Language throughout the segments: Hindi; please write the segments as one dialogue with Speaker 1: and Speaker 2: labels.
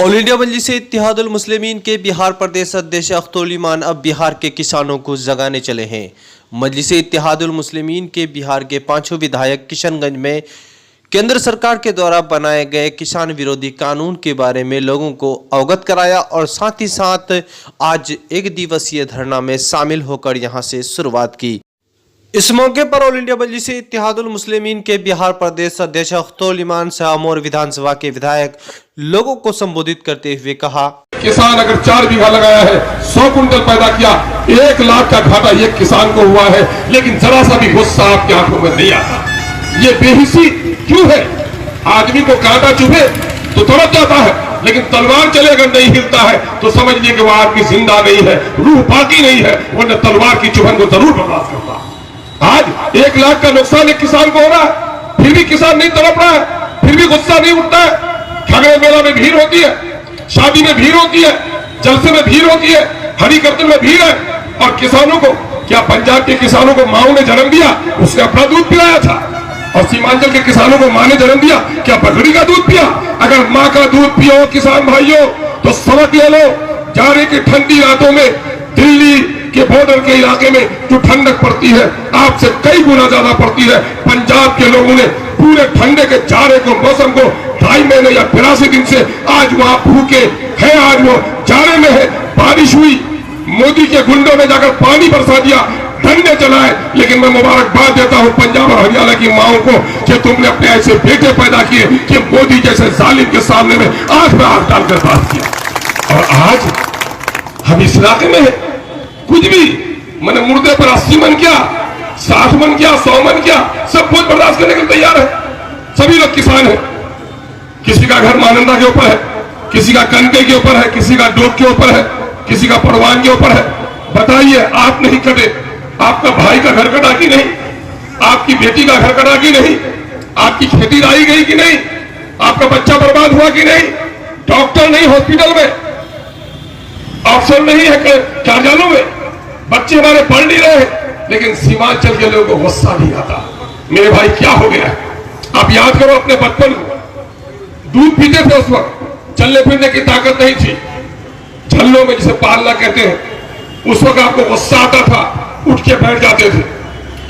Speaker 1: ऑल इंडिया मजलिस-ए-इत्तेहादुल मुस्लिमीन के बिहार प्रदेश अध्यक्ष अख्तरुल ईमान अब बिहार के किसानों को जगाने चले हैं। मजलिस-ए-इत्तेहादुल मुस्लिमीन के बिहार के 5 विधायक किशनगंज में केंद्र सरकार के द्वारा बनाए गए किसान विरोधी कानून के बारे में लोगों को अवगत कराया और साथ ही साथ आज 1 दिवसीय धरना में शामिल होकर यहां से शुरुआत की। इस मौके पर ऑल इंडिया मजलिस-ए-इत्तेहादुल मुस्लिमीन के बिहार प्रदेश अध्यक्ष अख्तरुल ईमान शाहमौर विधानसभा के विधायक लोगों को संबोधित करते हुए कहा,
Speaker 2: किसान अगर 4 बीघा लगाया है, 100 कुंटल पैदा किया, 1 लाख का घाटा एक किसान को हुआ है, लेकिन जरा सा भी गुस्सा आपकी आंखों में नहीं आता। ये बेहिसी क्यों है? आदमी को कांटा चुभे तो तड़प जाता है, लेकिन तलवार चले अगर नहीं हिलता है तो समझ लीजिए कि वह आदमी जिंदा नहीं है, रूह बाकी नहीं है, वरना तलवार की चुभन को जरूर बर्दाश्त करता। आज 1 लाख का नुकसान एक किसान को हो रहा है, फिर भी किसान नहीं तड़प रहा है, फिर भी गुस्सा नहीं उठता है। खगड़े मेला में भीड़ होती है, शादी में भीड़ होती है, जलसे में भीड़ होती है, हरि कीर्तन में भीड़ है, और किसानों को क्या पंजाब के किसानों को माओ ने जन्म दिया, उसने अपना दूध पिलाया था, और सीमांचल के किसानों को मां ने जन्म दिया, क्या बकरी का दूध पिया? अगर मां का दूध पियो किसान भाइयों तो सबक ले लो। जाड़े की ठंडी रातों में दिल्ली के बॉर्डर के इलाके में जो ठंडक पड़ती है, आपसे कई गुना ज्यादा पड़ती है। पंजाब के लोगों ने पूरे ठंडे के जाड़े को मौसम को 2.5 महीने या 82 दिन से आज वहां भूखे है, आज वो जाड़े में है। बारिश हुई, मोदी के गुंडों ने जाकर पानी बरसा दिया, डंडे चलाए, लेकिन मैं मुबारकबाद देता हूं पंजाब और हरियाणा की माओं को कि तुमने अपने ऐसे बेटे पैदा किए कि मोदी जैसे जालिम के सामने में आंख में आंख डालकर बात किया। और आज हम इस इलाके में है, कुछ भी मैंने मुर्दे पर 80 मन किया, 60 मन किया, 100 मन किया, सब कुछ बर्दाश्त करने के लिए तैयार है। सभी लोग किसान है, किसी का घर मानंदा के ऊपर है, किसी का कनके के ऊपर है, किसी का डोक के ऊपर है, किसी का परवान के ऊपर है। बताइए, आप नहीं कटे, आपका भाई का घर कटा कि नहीं? आपकी बेटी का घर कटा कि नहीं? आपकी खेती लाई गई कि नहीं? आपका बच्चा बर्बाद हुआ कि नहीं? डॉक्टर नहीं हॉस्पिटल में, ऑप्शन नहीं है कार्यालयों में, बच्चे हमारे पढ़ नहीं रहे, लेकिन सीमांचल के लोगों को गुस्सा नहीं आता। मेरे भाई क्या हो गया? आप याद करो अपने बचपन को, दूध पीते थे, उस वक्त चलने फिरने की ताकत नहीं थी, झल्लों में जिसे पालना कहते हैं, उस वक्त आपको गुस्सा आता था, उठ के बैठ जाते थे।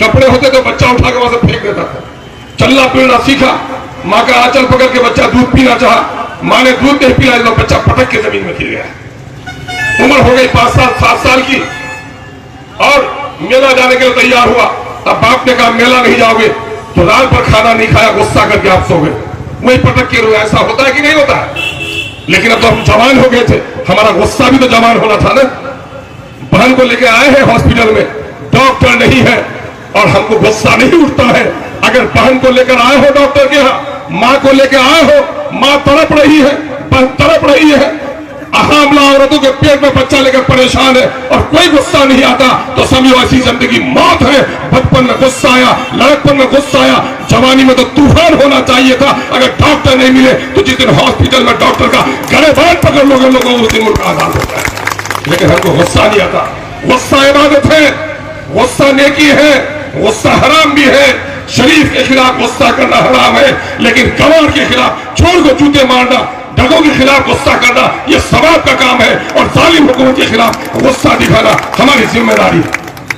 Speaker 2: कपड़े होते तो बच्चा उठा के वहां से फेंक देता था। चलना फिरना सीखा, माँ का आंचल पकड़ के बच्चा दूध पीना चाहा, माँ ने दूध नहीं पिलाया तो बच्चा पटक के जमीन में गिर गया। उम्र हो गई 5 साल 7 साल की, और मेला जाने के लिए तैयार हुआ। अब बाप ने कहा मेला नहीं जाओगे तो रात भर खाना नहीं खाया, गुस्सा करके आप सो गए, वही पटक के रोया। ऐसा होता है कि नहीं होता है? लेकिन अब तो हम जवान हो गए थे, हमारा गुस्सा भी तो जवान होना था ना। बहन को लेके आए हैं हॉस्पिटल में, डॉक्टर नहीं है और हमको गुस्सा नहीं उठता है। अगर बहन को लेकर आए हो डॉक्टर के यहाँ, माँ को लेकर आए हो, माँ तड़प रही है, बहन तड़प रही है, हामला औरतों के पेट में बच्चा लेकर परेशान है और कोई गुस्सा नहीं आता, तो समझो ऐसी जिंदगी मौत है। बचपन में गुस्सा आया, लड़कपन में गुस्सा आया, जवानी में तो तूफान होना चाहिए था। अगर डॉक्टर नहीं मिले तो जिस दिन हॉस्पिटल में डॉक्टर का गड़ेबान पकड़ लोगे लोगों उस दिन मुल्क आजाद होता है। लेकिन हमको गुस्सा नहीं आता। गुस्सा इबादत है, गुस्सा नेकी है, गुस्सा हराम भी है। शरीफ के खिलाफ गुस्सा करना हराम है, लेकिन गवार के खिलाफ, चोर को जूते मारना, डगों के खिलाफ गुस्सा करना, यह सवाब का काम है, और जालिम हुकूमत के खिलाफ गुस्सा दिखाना हमारी जिम्मेदारी है।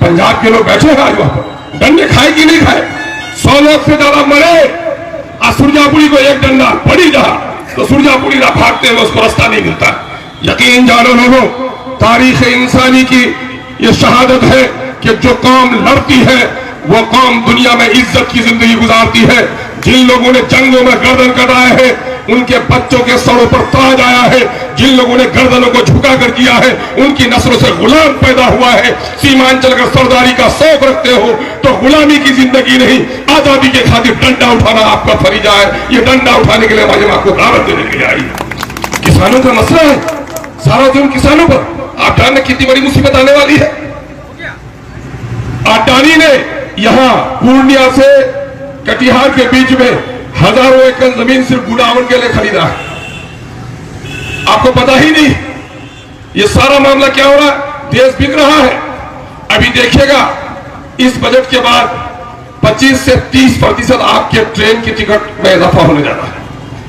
Speaker 2: पंजाब के लोग बैठे हैं आज वहां पर, डंडे खाए कि नहीं खाए? 100 लोग से ज्यादा मरे। सुरजापुरी को एक डंडा पड़ी जहां तो सुरजापुरी ना भागते हुए उसको रास्ता नहीं मिलता। यकीन जानो लोगों, तारीख इंसानी की यह शहादत है कि जो कौम लड़ती है वो कौम दुनिया में इज्जत की जिंदगी गुजारती है। जिन लोगों ने जंगों में गर्दन कटाए हैं, उनके बच्चों के सरों पर ताज आया है। जिन लोगों ने गर्दनों को झुका कर किया है, उनकी नस्लों से गुलाम पैदा हुआ है। सीमांचल अगर सरदारी का शौक रखते हो तो गुलामी की जिंदगी नहीं, आजादी के खातिर डंडा उठाना आपका फरीजा है। ये डंडा उठाने के लिए हमारी मां को दावत देने के लिए आई। किसानों का मसला है, सारा दिन किसानों पर। आप जानने कितनी बड़ी मुसीबत आने वाली है। अडानी ने यहां पूर्णिया से कटिहार के बीच में हजारों एकड़ जमीन सिर्फ गुड़ावन के लिए खरीदा है। आपको पता ही नहीं ये सारा मामला क्या हो रहा है, देश बिक रहा है। अभी देखिएगा इस बजट के बाद 25 से 30% आपके ट्रेन की टिकट में इजाफा होने जा रहा है।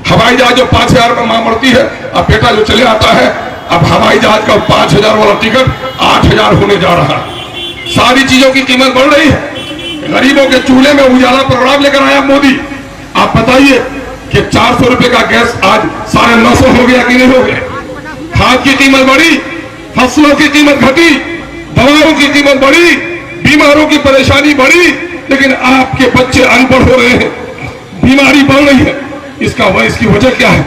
Speaker 2: हवाई जहाज जो 5,000 में मां मरती है, अब बेटा जो चले आता है, अब हवाई जहाज का 5,000 वाला टिकट 8,000 होने जा रहा है। सारी चीजों की कीमत बढ़ रही है। गरीबों के चूल्हे में उजाला प्रोग्राम लेकर आया मोदी। आप बताइए कि 400 रुपए का गैस आज 950 हो गया कि नहीं हो गया? खाद की कीमत बढ़ी, फसलों की कीमत घटी, दवाओं की कीमत बढ़ी, बीमारों की परेशानी बढ़ी, लेकिन आपके बच्चे अनपढ़ हो रहे हैं, बीमारी बढ़ रही है। इसकी वजह क्या है?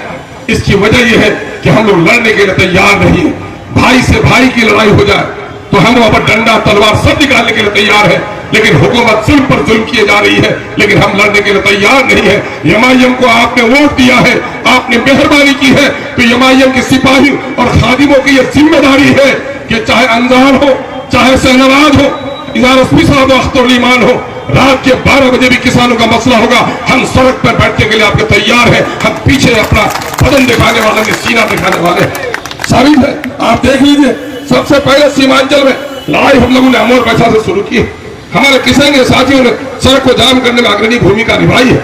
Speaker 2: इसकी वजह यह है कि हम लोग लड़ने के लिए तैयार नहीं है। भाई से भाई की लड़ाई हो जाए तो हम वहां पर डंडा तलवार सब निकालने के लिए तैयार है, लेकिन हुकूमत जुल्म पर जुल्म किए जा रही है, लेकिन हम लड़ने के लिए तैयार नहीं है। एमआईएम को आपने वोट दिया है, आपने मेहरबानी की है, तो एमआईएम के सिपाही और खादिमों की यह जिम्मेदारी है कि चाहे अंजार हो, चाहे शहनवाज हो, इधर एसपी साहब अख्तरुल ईमान हो, रात के 12 बजे भी किसानों का मसला होगा, हम सड़क पर बैठने के लिए आपके तैयार हैं। हम पीछे अपना बदन दिखाने वाले नहीं, सीना दिखाने वाले साबित है। आप देख लीजिए, सबसे पहले सीमांचल में लड़ाई हम लोगों ने अमर पैसा से शुरू की। हमारे किसान के साथियों ने सड़क को जाम करने में अग्रणी भूमिका निभाई है।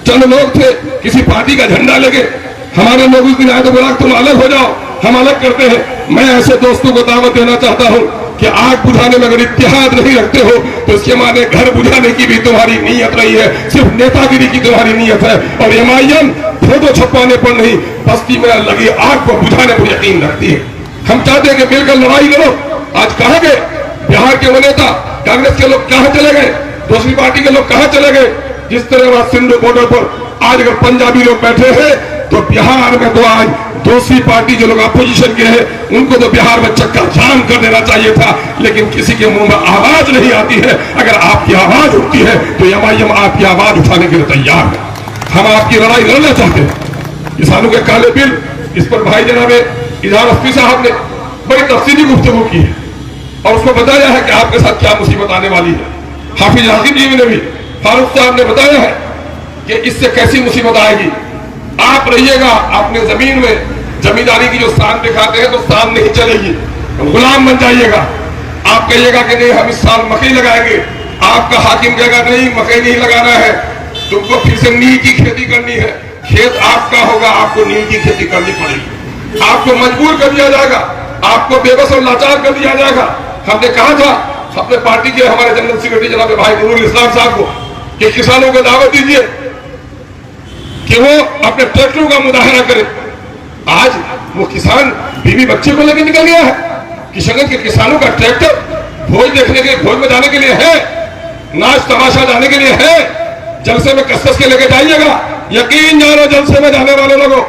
Speaker 2: चंद लोग थे किसी पार्टी का झंडा लेके, हमारे लोग उस दिन आए तो बोला तुम अलग हो जाओ, हम अलग करते हैं। मैं ऐसे दोस्तों को दावत देना चाहता हूं कि आग बुझाने में अगर इत्तेहाद नहीं रखते हो तो इसके माने घर बुझाने की भी तुम्हारी नीयत रही है, सिर्फ नेतागिरी की तुम्हारी नीयत है। और एमआईएम फोटो छपवाने पर नहीं, बस्ती में लगी आग को बुझाने पर यकीन रखती है। हम चाहते हैं कि मिलकर लड़ाई लड़ो। आज कहां गए बिहार के वो नेता? कांग्रेस के लोग कहां चले गए? दूसरी पार्टी के लोग कहां चले गए? जिस तरह वहां सिंधु बॉर्डर पर आज अगर पंजाबी लोग बैठे हैं तो बिहार में तो आज दूसरी पार्टी जो लोग अपोजिशन के हैं उनको तो बिहार में चक्का जाम कर देना चाहिए था, लेकिन किसी के मुंह में आवाज नहीं आती है। अगर आपकी आवाज उठती है तो एमआईएम आपकी आवाज उठाने के लिए तैयार है। हम आपकी लड़ाई लड़ना चाहते हैं। किसानों के काले बिल, इस पर भाई जनाब इजहार एसपी साहब ने बड़ी तफसीली गुफ्तगू की है और उसको बताया है कि आपके साथ क्या मुसीबत आने वाली है। हाफिज हाकिम जी ने भी, फारूक साहब ने बताया है कि इससे कैसी मुसीबत आएगी। आप रहिएगा अपने जमीन में, जमींदारी की जो शान दिखाते हैं तो शान नहीं चलेगी, गुलाम बन जाइएगा। आप कहिएगा कि नहीं हम इस साल मकई लगाएंगे, आपका हाकिम कहेगा नहीं मकई नहीं लगाना है, तुमको फिर से नील की खेती करनी है। खेत आपका होगा, आपको नील की खेती करनी पड़ेगी। आपको मजबूर कर दिया जाएगा, आपको बेबस और लाचार कर दिया जाएगा। हमने कहा था अपने पार्टी के हमारे जनरल सेक्रेटरी जनाब भाई नूरुल इस्लाम साहब को कि किसानों को दावत दीजिए कि वो अपने ट्रैक्टरों का मुजाहरा करे। आज वो किसान बीवी बच्चे को लेकर निकल गया है। किशनगंज के किसानों का ट्रैक्टर भोज देखने के, भोज में जाने के लिए है, नाच तमाशा जाने के लिए है, जलसे में कसकस के लेके जाइएगा। यकीन जानो जलसे में जाने वाले लोगों,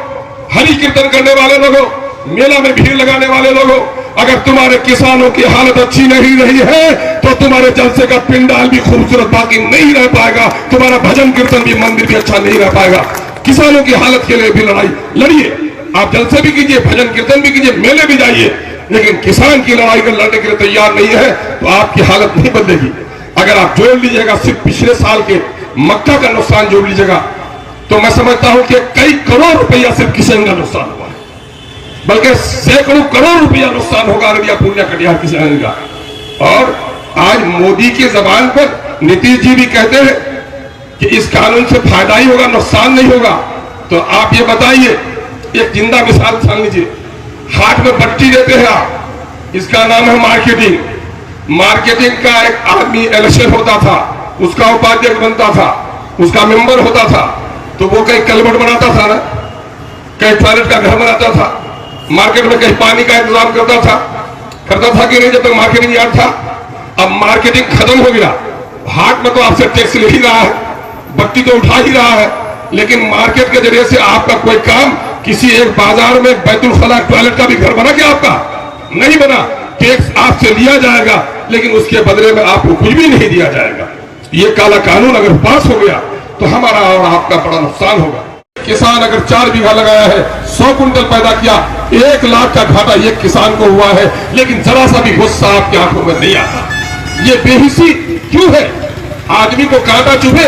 Speaker 2: हरि कीर्तन करने वाले लोगों, मेला में भीड़ लगाने वाले लोगों, अगर तुम्हारे किसानों की हालत अच्छी नहीं रही है तो तुम्हारे जलसे का पिंडाल भी खूबसूरत बाकी नहीं रह पाएगा, तुम्हारा भजन कीर्तन भी मंदिर भी अच्छा नहीं रह पाएगा। किसानों की हालत के लिए भी लड़ाई लड़िए। आप जलसे भी कीजिए, भजन कीर्तन भी कीजिए, मेले भी जाइए, लेकिन किसान की लड़ाई कर लड़ने के लिए तैयार नहीं है तो आपकी हालत नहीं बदलेगी। अगर आप जोड़ लीजिएगा सिर्फ पिछले साल के मक्का का नुकसान जोड़ लीजिएगा तो मैं समझता हूं कि कई करोड़ रुपया सिर्फ किसान का नुकसान हुआ है, बल्कि सैकड़ों करोड़ रुपया नुकसान होगा अररिया पूर्णिया कटिहार किसान का। और आज मोदी की जबान पर नीतीश जी भी कहते हैं कि इस कानून से फायदा ही होगा, नुकसान नहीं होगा। तो आप ये बताइए, एक जिंदा मिसाल मान लीजिए, हाथ में बट्टी देते हैं आप, इसका नाम है मार्केटिंग। मार्केटिंग का एक आदमी इलेक्शन होता था, उसका उपाध्यक्ष बनता था, उसका मेंबर होता था, तो वो कहीं कलबट बनाता था ना, कहीं टॉयलेट का घर बनाता था, मार्केट में कहीं पानी का इंतजाम करता था कि नहीं जब तक मार्केटिंग यार्ड था। अब मार्केटिंग खत्म हो गया, हाट में तो आपसे टैक्स ले ही रहा है, बत्ती तो उठा ही रहा है, लेकिन मार्केट के जरिए से आपका कोई काम, किसी एक बाजार में बैतुल खला टॉयलेट का भी घर बना क्या? आपका नहीं बना। टैक्स आपसे लिया जाएगा लेकिन उसके बदले में आपको कुछ भी नहीं दिया जाएगा। ये काला कानून अगर पास हो गया तो हमारा और आपका बड़ा नुकसान होगा। किसान अगर 4 बीघा लगाया है, 100 कुंटल पैदा किया, 1 लाख का घाटा एक किसान को हुआ है, लेकिन जरा सा भी गुस्सा आपकी आंखों में नहीं आता। ये बेहिसी क्यों है? आदमी को कांटा चुभे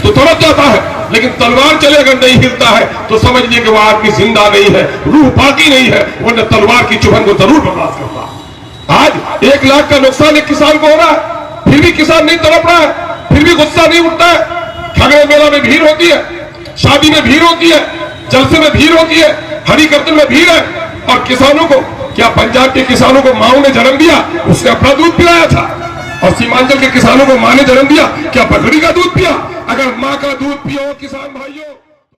Speaker 2: तो तड़प जाता है, लेकिन तलवार चले अगर नहीं हिलता है तो समझ लीजिए कि वह आदमी जिंदा नहीं है, रूह बाकी नहीं है, वरना तलवार की चुभन को जरूर बर्दाश्त करता। आज 1 लाख का नुकसान एक किसान को हो रहा है, फिर भी किसान नहीं तड़प रहा है, फिर भी गुस्सा नहीं उठता है। खगड़े मेला में भीड़ होती है, शादी में भीड़ होती है, जलसे में भीड़ होती है, हरि कीर्तन में भीड़ है। और किसानों को, क्या पंजाब के किसानों को माओ ने जन्म दिया? उसने अपना दूध पिलाया था। और सीमांचल के किसानों को माँ ने जन्म दिया, क्या बकरी का दूध पिया? अगर माँ का दूध पियो किसान भाइयों।